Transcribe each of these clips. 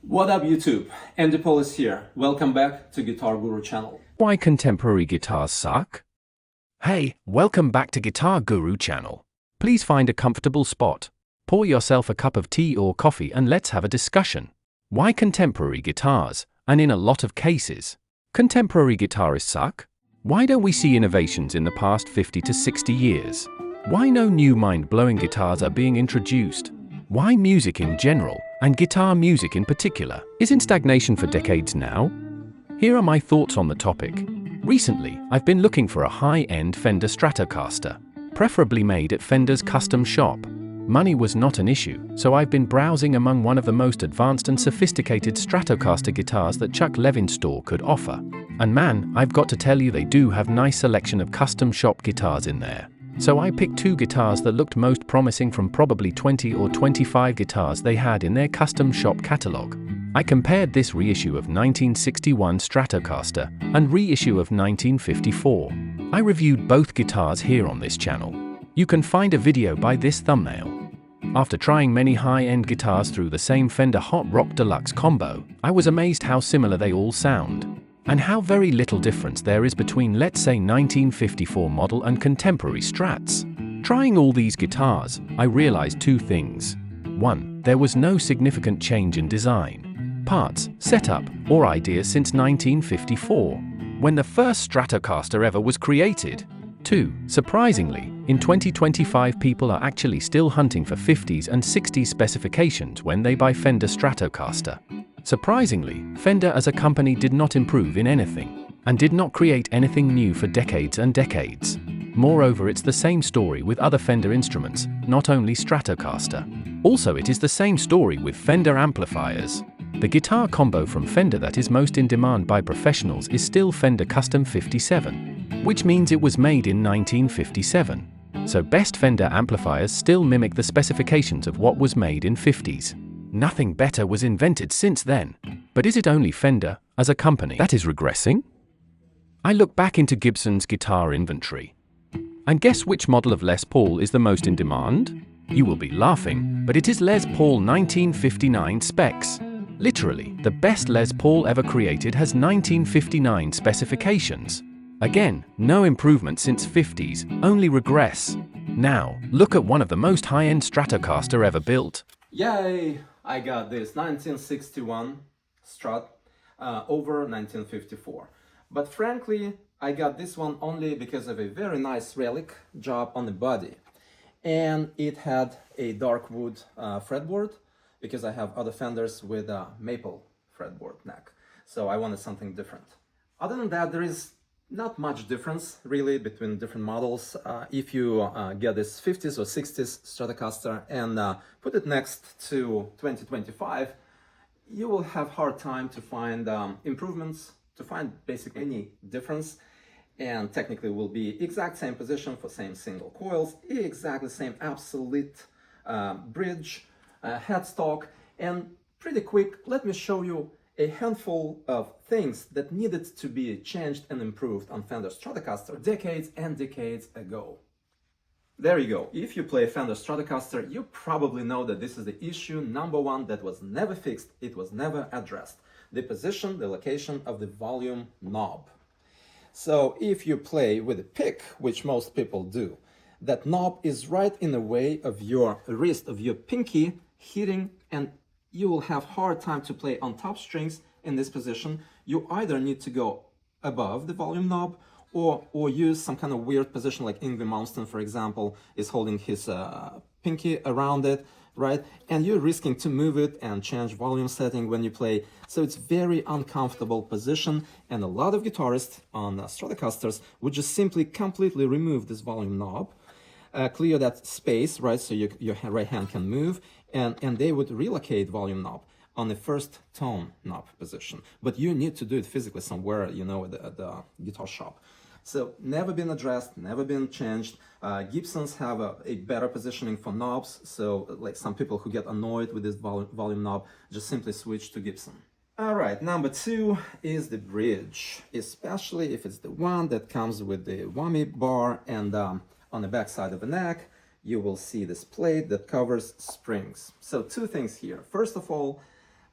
What up YouTube, AndyPaul is here. Welcome back to Guitar Guru channel. Why contemporary guitars suck? Hey, welcome back to Guitar Guru channel. Please find a comfortable spot, pour yourself a cup of tea or coffee and let's have a discussion. Why contemporary guitars, and in a lot of cases, contemporary guitarists suck? Why don't we see innovations in the past 50 to 60 years? Why no new mind-blowing guitars are being introduced? Why music in general, and guitar music in particular, is in stagnation for decades now? Here are my thoughts on the topic. Recently, I've been looking for a high-end Fender Stratocaster, preferably made at Fender's custom shop. Money was not an issue, so I've been browsing among one of the most advanced and sophisticated Stratocaster guitars that Chuck Levin's store could offer. And man, I've got to tell you they do have nice selection of custom shop guitars in there. So I picked two guitars that looked most promising from probably 20 or 25 guitars they had in their custom shop catalog. I compared this reissue of 1961 Stratocaster and reissue of 1954. I reviewed both guitars here on this channel. You can find a video by this thumbnail. After trying many high-end guitars through the same Fender Hot Rock Deluxe combo, I was amazed how similar they all sound, and how very little difference there is between, let's say, 1954 model and contemporary Strats. Trying all these guitars, I realized two things. One, there was no significant change in design, parts, setup, or ideas since 1954, when the first Stratocaster ever was created. Two, surprisingly, in 2025 people are actually still hunting for 50s and 60s specifications when they buy Fender Stratocaster. Surprisingly, Fender as a company did not improve in anything, and did not create anything new for decades and decades. Moreover, it's the same story with other Fender instruments, not only Stratocaster. Also, it is the same story with Fender amplifiers. The guitar combo from Fender that is most in demand by professionals is still Fender Custom 57, which means it was made in 1957. So best Fender amplifiers still mimic the specifications of what was made in 50s. Nothing better was invented since then. But is it only Fender, as a company, that is regressing? I look back into Gibson's guitar inventory. And guess which model of Les Paul is the most in demand? You will be laughing, but it is Les Paul 1959 specs. Literally, the best Les Paul ever created has 1959 specifications. Again, no improvement since 50s, only regress. Now, look at one of the most high-end Stratocaster ever built. Yay! I got this 1961 Strat over 1954. But frankly, I got this one only because of a very nice relic job on the body. And it had a dark wood fretboard, because I have other Fenders with a maple fretboard neck. So I wanted something different. Other than that, there is not much difference really between different models. If you get this 50s or 60s Stratocaster and put it next to 2025, you will have hard time to find improvements, to find basically any difference, and technically will be exact same position for same single coils, exactly same absolute bridge, headstock, and pretty quick, let me show you a handful of things that needed to be changed and improved on Fender Stratocaster decades and decades ago. There you go. If you play Fender Stratocaster, you probably know that this is the issue number one that was never fixed, it was never addressed. The position, the location of the volume knob. So if you play with a pick, which most people do, that knob is right in the way of your wrist, of your pinky hitting, and you will have hard time to play on top strings in this position. You either need to go above the volume knob or use some kind of weird position, like Yngwie Malmsteen, for example, is holding his pinky around it, right? And you're risking to move it and change volume setting when you play. So it's very uncomfortable position, and a lot of guitarists on Stratocasters would just simply completely remove this volume knob, clear that space, right, so your right hand can move, and they would relocate volume knob on the first tone knob position. But you need to do it physically somewhere, you know, at the guitar shop. So never been addressed, never been changed. Gibsons have a better positioning for knobs, so like some people who get annoyed with this volume knob just simply switch to Gibson. Alright, number two is the bridge, especially if it's the one that comes with the whammy bar, and on the back side of the neck you will see this plate that covers springs. So two things here. First of all,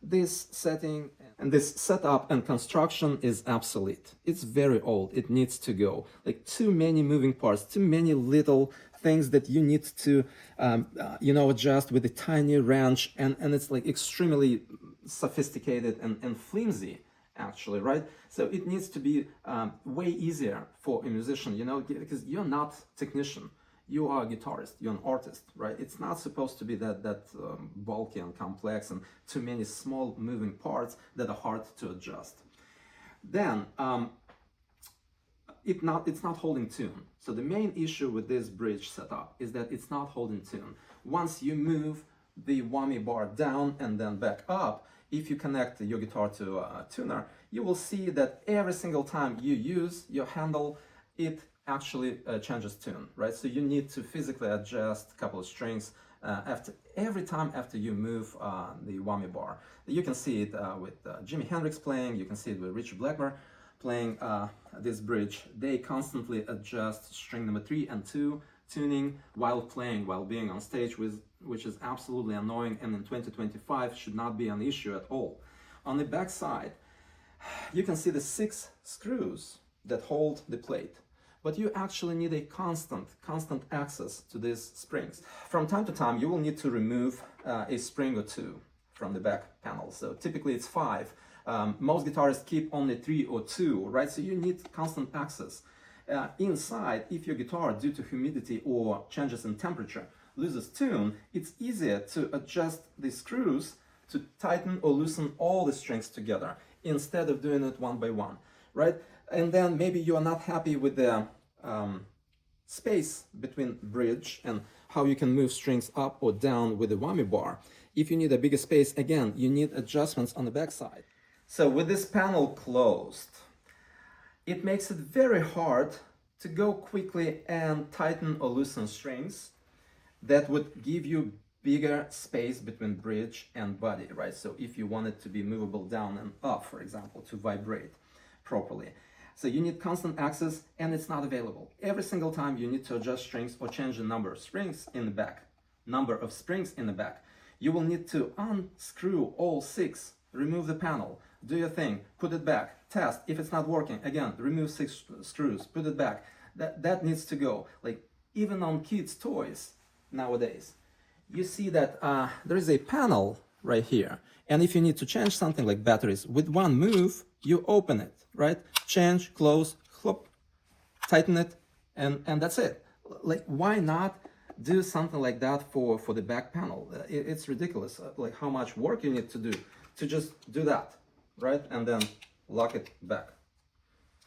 this setting and this setup and construction is obsolete. It's very old. It needs to go. Like too many moving parts, too many little things that you need to, adjust with a tiny wrench, and it's like extremely sophisticated and flimsy, actually, right? So it needs to be way easier for a musician, because you're not technician. You are a guitarist, you're an artist, right? It's not supposed to be that bulky and complex and too many small moving parts that are hard to adjust. Then, it's not holding tune. So the main issue with this bridge setup is that it's not holding tune. Once you move the whammy bar down and then back up, if you connect your guitar to a tuner, you will see that every single time you use your handle, it actually changes tune, right? So you need to physically adjust a couple of strings every time after you move the whammy bar. You can see it with Jimi Hendrix playing, you can see it with Richard Blackmore playing this bridge. They constantly adjust string number 3 and 2 tuning while playing, while being on stage, which is absolutely annoying, and in 2025 should not be an issue at all. On the back side, you can see the 6 screws that hold the plate, but you actually need a constant access to these springs. From time to time, you will need to remove a spring or 2 from the back panel. So typically it's 5. Most guitarists keep only 3 or 2, right? So you need constant access. Inside, if your guitar, due to humidity or changes in temperature, loses tune, it's easier to adjust the screws to tighten or loosen all the strings together instead of doing it one by one, right? And then maybe you are not happy with the space between bridge and how you can move strings up or down with the whammy bar. If you need a bigger space, again, you need adjustments on the back side. So with this panel closed, it makes it very hard to go quickly and tighten or loosen strings that would give you bigger space between bridge and body, right? So if you want it to be movable down and up, for example, to vibrate properly. So you need constant access, and it's not available. Every single time you need to adjust strings or change the number of springs in the back. You will need to unscrew all 6, remove the panel, do your thing, put it back, test. If it's not working, again, remove 6 screws, put it back. That needs to go. Like even on kids' toys nowadays, you see that there is a panel right here. And if you need to change something like batteries, with one move, you open it, right? Change, close, hop, tighten it, and that's it. Like, why not do something like that for the back panel? It's ridiculous, like how much work you need to do to just do that, right? And then lock it back.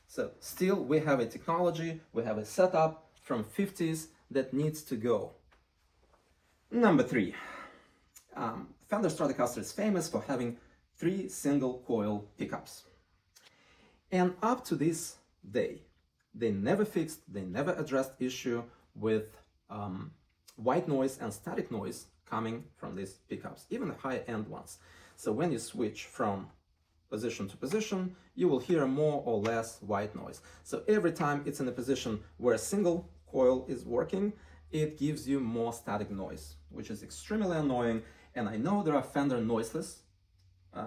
So still, we have a technology, we have a setup from 50s that needs to go. Number 3. Fender Stratocaster is famous for having 3 single coil pickups. And up to this day, they never addressed issue with white noise and static noise coming from these pickups, even the high-end ones. So when you switch from position to position, you will hear more or less white noise. So every time it's in a position where a single coil is working, it gives you more static noise, which is extremely annoying. And I know there are Fender noiseless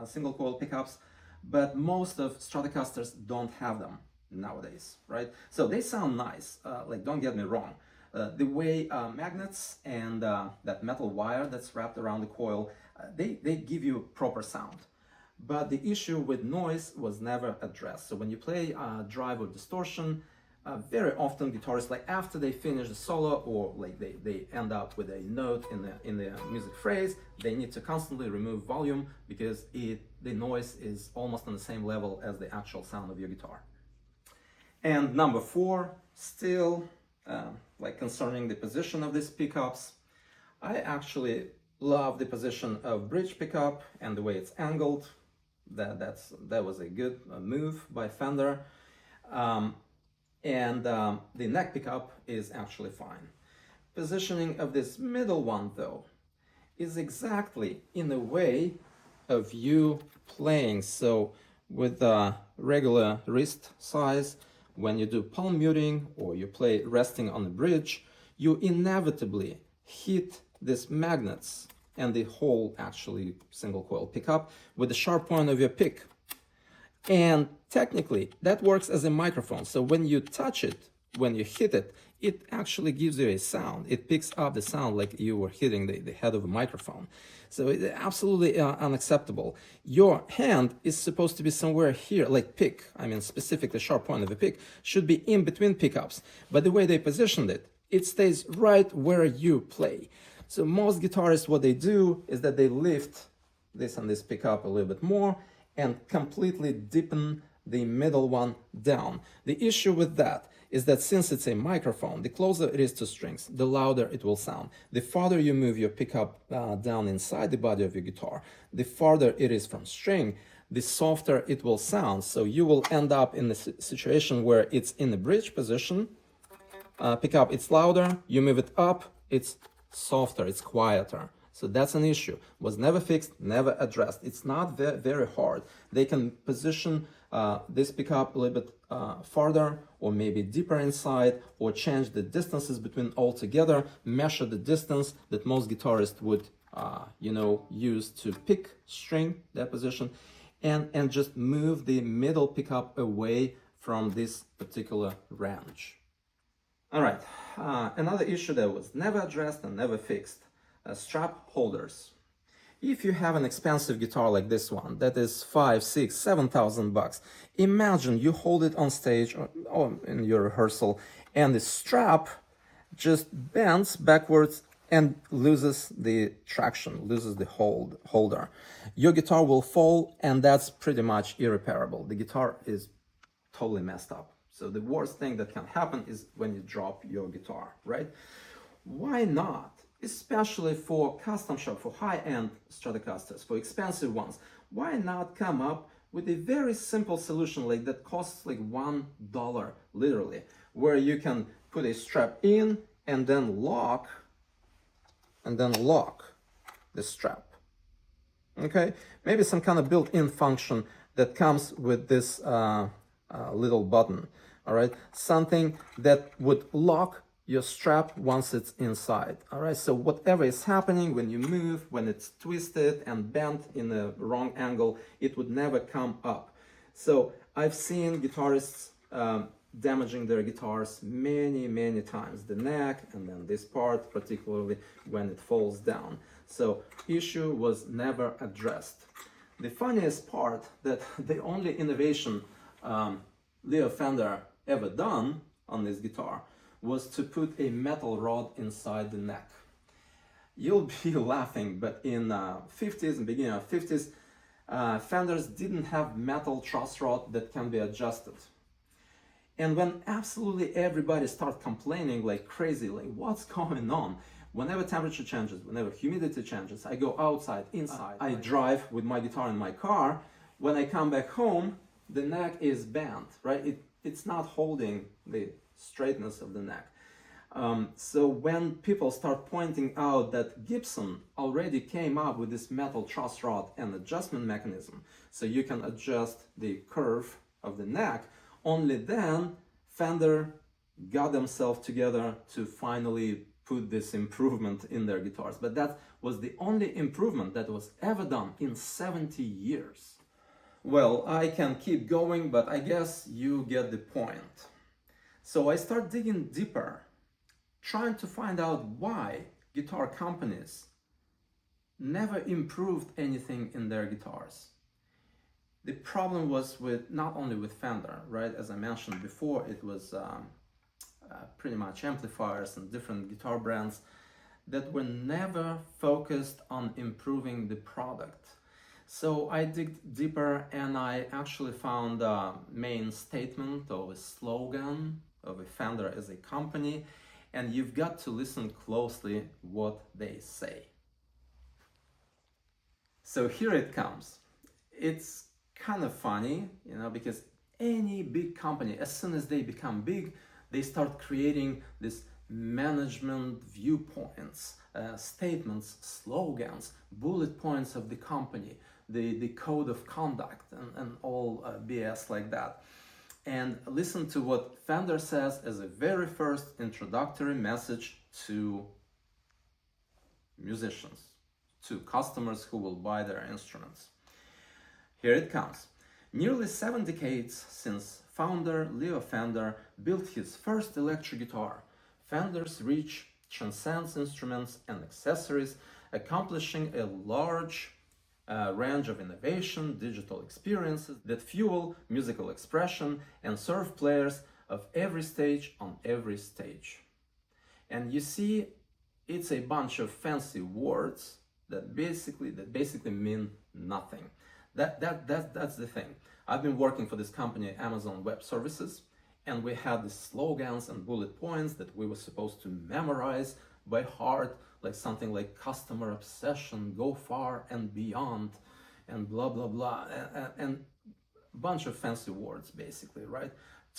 single coil pickups, but most of Stratocasters don't have them nowadays, right? So they sound nice, like don't get me wrong. The way magnets and that metal wire that's wrapped around the coil, they give you proper sound. But the issue with noise was never addressed. So when you play drive or distortion, very often guitarists, like after they finish the solo or like they end up with a note in the music phrase, they need to constantly remove volume because the noise is almost on the same level as the actual sound of your guitar. And number 4, still like concerning the position of these pickups, I actually love the position of bridge pickup and the way it's angled. That was a good move by Fender. And the neck pickup is actually fine. Positioning of this middle one, though, is exactly in the way of you playing. So with a regular wrist size, when you do palm muting or you play resting on the bridge, you inevitably hit these magnets and the whole actually single coil pickup with the sharp point of your pick. And technically that works as a microphone. So when you touch it, when you hit it, it actually gives you a sound. It picks up the sound like you were hitting the head of a microphone. So it's absolutely unacceptable. Your hand is supposed to be somewhere here, like pick. I mean, specifically sharp point of a pick should be in between pickups. But the way they positioned it, it stays right where you play. So most guitarists, what they do is that they lift this and this pickup a little bit more and completely deepen the middle one down. The issue with that is that since it's a microphone, the closer it is to strings, the louder it will sound. The farther you move your pickup down inside the body of your guitar, the farther it is from string, the softer it will sound. So you will end up in a situation where it's in the bridge position, pickup, it's louder, you move it up, it's softer, it's quieter. So that's an issue. Was never fixed, never addressed. It's not very hard. They can position this pickup a little bit farther or maybe deeper inside, or change the distances between altogether, measure the distance that most guitarists would use to pick string, that position, and just move the middle pickup away from this particular range. All right, another issue that was never addressed and never fixed. Strap holders. If you have an expensive guitar like this one that is 5, 6, 7,000 bucks, imagine you hold it on stage or in your rehearsal and the strap just bends backwards and loses the traction, loses the holder. Your guitar will fall, and that's pretty much irreparable. The guitar is totally messed up. So the worst thing that can happen is when you drop your guitar, right? Why not? Especially for custom shop, for high-end Stratocasters, for expensive ones, why not come up with a very simple solution like that costs like $1 literally, where you can put a strap in and then lock the strap. Okay, maybe some kind of built-in function that comes with this little button. All right, something that would lock your strap once it's inside. All right, so whatever is happening when you move, when it's twisted and bent in the wrong angle, it would never come up. So I've seen guitarists damaging their guitars many times, the neck and then this part, particularly when it falls down. So issue was never addressed. The funniest part that the only innovation Leo Fender ever done on this guitar was to put a metal rod inside the neck. You'll be laughing, but in 50s and beginning of 50s, Fenders didn't have metal truss rod that can be adjusted. And when absolutely everybody started complaining like crazy, like what's going on? Whenever temperature changes, whenever humidity changes, I go outside, inside, I drive with my guitar in my car. When I come back home, the neck is bent, right? It's not holding the straightness of the neck. So when people start pointing out that Gibson already came up with this metal truss rod and adjustment mechanism, so you can adjust the curve of the neck, only then Fender got themselves together to finally put this improvement in their guitars. But that was the only improvement that was ever done in 70 years. Well, I can keep going, but I guess you get the point. So I start digging deeper, trying to find out why guitar companies never improved anything in their guitars. The problem was with not only with Fender, right? As I mentioned before, it was pretty much amplifiers and different guitar brands that were never focused on improving the product. So I digged deeper and I actually found a main statement of a slogan of a Fender as a company, and you've got to listen closely what they say. So here it comes. It's kind of funny, because any big company, as soon as they become big, they start creating this management viewpoints, statements, slogans, bullet points of the company, the code of conduct, and all BS like that. And listen to what Fender says as a very first introductory message to musicians, to customers who will buy their instruments. Here it comes. Nearly 7 decades since founder Leo Fender built his first electric guitar, Fender's reach transcends instruments and accessories, accomplishing a large range of innovation, digital experiences that fuel musical expression and serve players of every stage on every stage. And you see, it's a bunch of fancy words that basically mean nothing. That's the thing. I've been working for this company, Amazon Web Services, and we had these slogans and bullet points that we were supposed to memorize by heart, like something like customer obsession, go far and beyond, and blah blah blah, and a bunch of fancy words basically, right?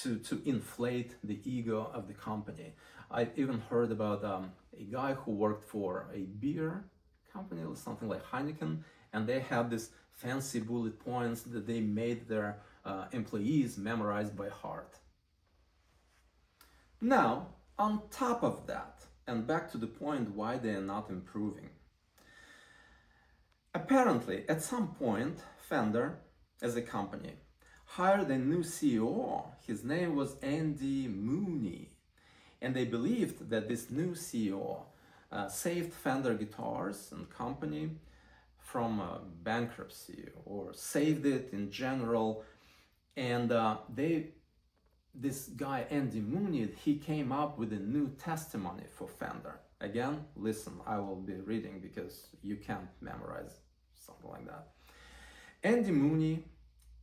To inflate the ego of the company. I've even heard about a guy who worked for a beer company or something like Heineken, and they had this fancy bullet points that they made their employees memorize by heart. Now, on top of that, and back to the point why they are not improving. Apparently, at some point, Fender, as a company, hired a new CEO. His name was Andy Mooney, and they believed that this new CEO saved Fender Guitars and Company from bankruptcy, or saved it in general. And this guy Andy Mooney, he came up with a new testimony for Fender. Again, listen, I will be reading because you can't memorize something like that. Andy Mooney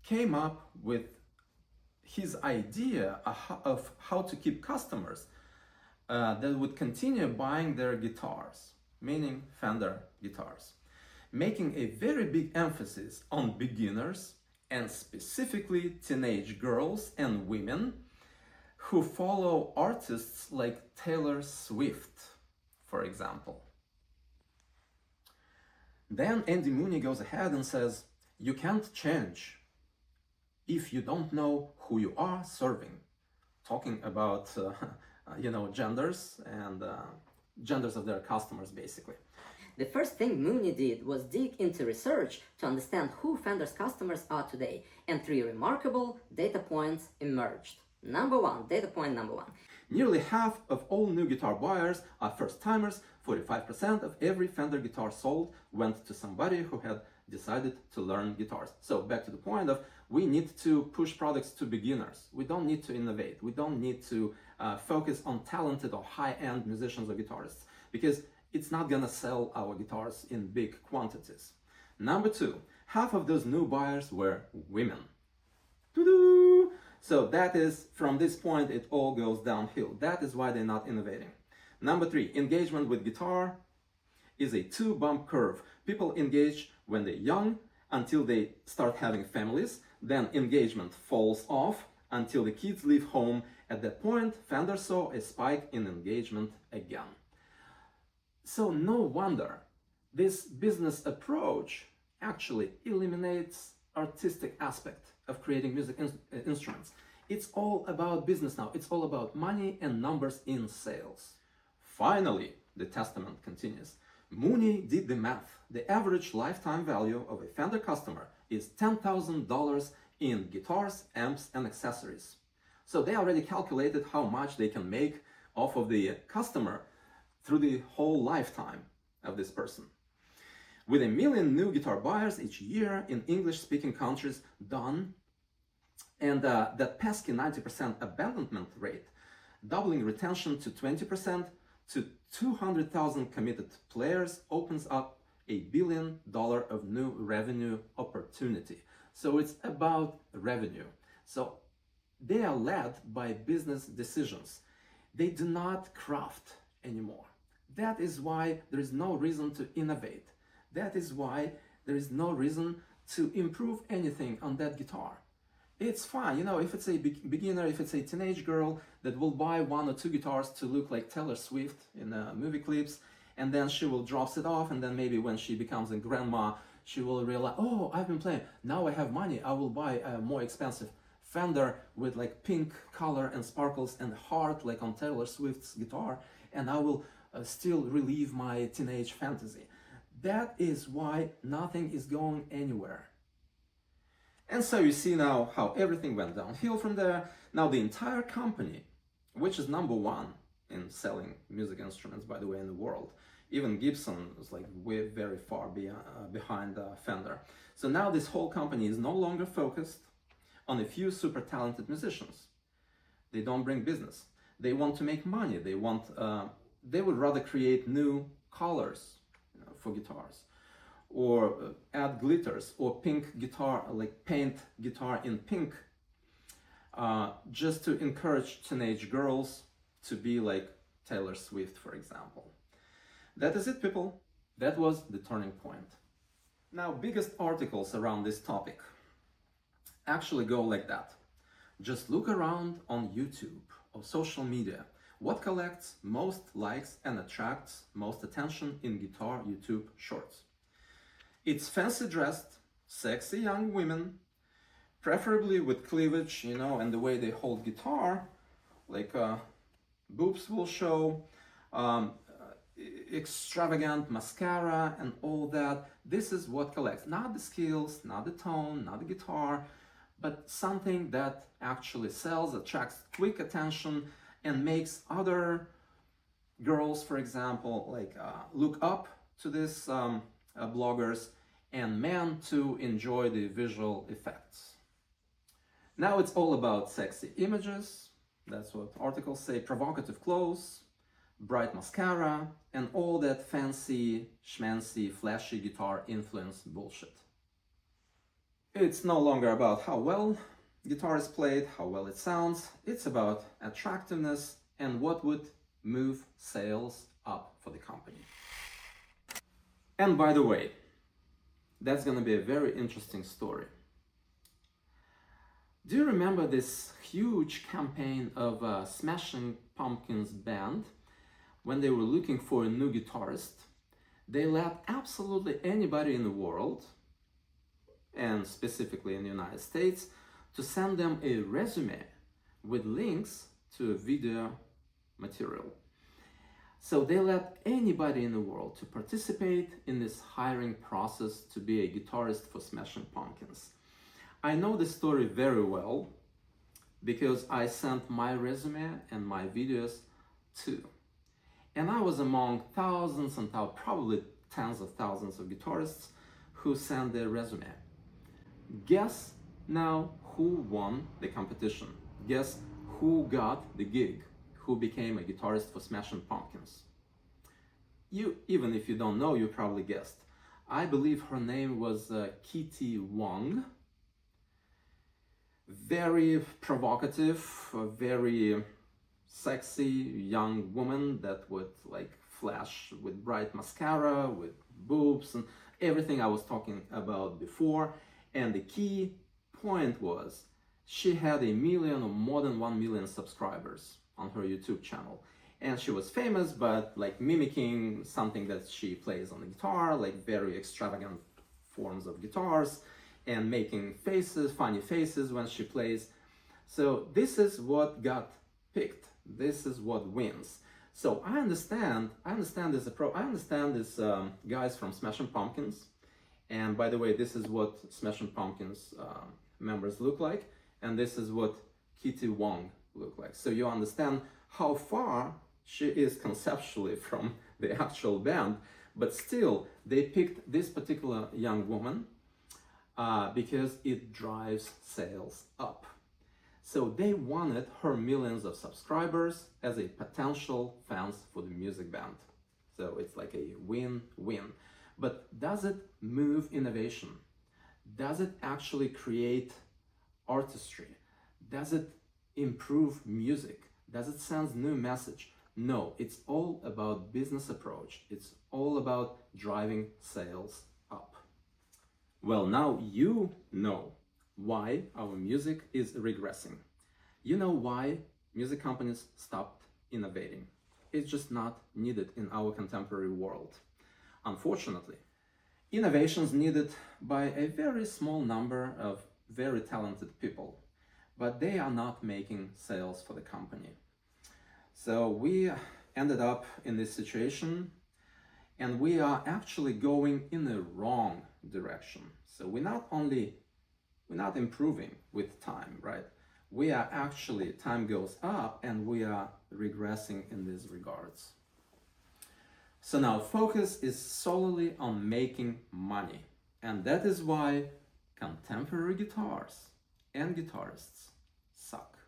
came up with his idea of how to keep customers that would continue buying their guitars, meaning Fender guitars, making a very big emphasis on beginners and specifically teenage girls and women who follow artists like Taylor Swift, for example. Then Andy Mooney goes ahead and says, you can't change if you don't know who you are serving. Talking about, genders and genders of their customers, basically. The first thing Mooney did was dig into research to understand who Fender's customers are today, and 3 remarkable data points emerged. Data point number one. Nearly half of all new guitar buyers are first-timers. 45% of every Fender guitar sold went to somebody who had decided to learn guitars. So back to the point of, we need to push products to beginners. We don't need to innovate. We don't need to focus on talented or high-end musicians or guitarists, because it's not gonna sell our guitars in big quantities. Number 2, half of those new buyers were women. Doo-doo! So that is, from this point, it all goes downhill. That is why they're not innovating. Number 3, engagement with guitar is a 2-bump curve. People engage when they're young until they start having families. Then engagement falls off until the kids leave home. At that point, Fender saw a spike in engagement again. So no wonder this business approach actually eliminates artistic aspect of creating music instruments. It's all about business now. It's all about money and numbers in sales. Finally, the testament continues. Mooney did the math. The average lifetime value of a Fender customer is $10,000 in guitars, amps, and accessories. So they already calculated how much they can make off of the customer through the whole lifetime of this person. With 1 million new guitar buyers each year in English-speaking countries done, and that pesky 90% abandonment rate, doubling retention to 20% to 200,000 committed players opens up $1 billion of new revenue opportunity. So it's about revenue. So they are led by business decisions. They do not craft anymore. That is why there is no reason to innovate. That is why there is no reason to improve anything on that guitar. It's fine, if it's a beginner, if it's a teenage girl that will buy 1 or 2 guitars to look like Taylor Swift in movie clips, and then she will drop it off, and then maybe when she becomes a grandma, she will realize, oh, I've been playing, now I have money, I will buy a more expensive Fender with like pink color and sparkles and heart like on Taylor Swift's guitar, and I will still relive my teenage fantasy. That is why nothing is going anywhere. And so you see now how everything went downhill from there. Now the entire company, which is number one in selling music instruments, by the way, in the world. Even Gibson is like way very far behind Fender. So now this whole company is no longer focused on a few super talented musicians. They don't bring business. They want to make money. They would rather create new colors, for guitars, or add glitters, or pink guitar, like paint guitar in pink, just to encourage teenage girls to be like Taylor Swift, for example. That is it, people. That was the turning point. Now, biggest articles around this topic actually go like that. Just look around on YouTube or social media. What collects most likes and attracts most attention in guitar YouTube shorts? It's fancy dressed, sexy young women, preferably with cleavage, and the way they hold guitar, like boobs will show, extravagant mascara and all that. This is what collects. Not the skills, not the tone, not the guitar, but something that actually sells, attracts quick attention, and makes other girls, for example, like look up to these bloggers, and men to enjoy the visual effects. Now it's all about sexy images, that's what articles say, provocative clothes, bright mascara, and all that fancy, schmancy, flashy guitar influence bullshit. It's no longer about how well guitar is played, how well it sounds. It's about attractiveness and what would move sales up for the company. And by the way, that's going to be a very interesting story. Do you remember this huge campaign of Smashing Pumpkins band? When they were looking for a new guitarist, they let absolutely anybody in the world, and specifically in the United States, to send them a resume with links to a video material. So they let anybody in the world to participate in this hiring process to be a guitarist for Smashing Pumpkins. I know the story very well because I sent my resume and my videos too. And I was among thousands and probably tens of thousands of guitarists who sent their resume. Guess now who won the competition? Guess who got the gig? Who became a guitarist for Smashing Pumpkins? Even if you don't know, you probably guessed. I believe her name was Kitty Wong. Very provocative, very sexy young woman that would like flash with bright mascara, with boobs, and everything I was talking about before. And the key point was she had 1 million or more than 1 million subscribers on her YouTube channel. And she was famous, but like mimicking something that she plays on the guitar, like very extravagant forms of guitars, and making faces, funny faces when she plays. So this is what got picked. This is what wins. So I understand this approach. I understand this guys from Smashing Pumpkins. And by the way, this is what Smashing Pumpkins members look like, and this is what Kitty Wong look like. So you understand how far she is conceptually from the actual band, but still they picked this particular young woman because it drives sales up. So they wanted her millions of subscribers as a potential fans for the music band. So it's like a win-win. But does it move innovation? Does it actually create artistry? Does it improve music? Does it send new message? No, it's all about business approach. It's all about driving sales up. Well, now you know why our music is regressing. You know why music companies stopped innovating. It's just not needed in our contemporary world. Unfortunately, innovation is needed by a very small number of very talented people, but they are not making sales for the company. So we ended up in this situation, And we are actually going in the wrong direction. So we're not improving with time, right? We are actually, time goes up and we are regressing in these regards. So now focus is solely on making money. And that is why contemporary guitars and guitarists suck.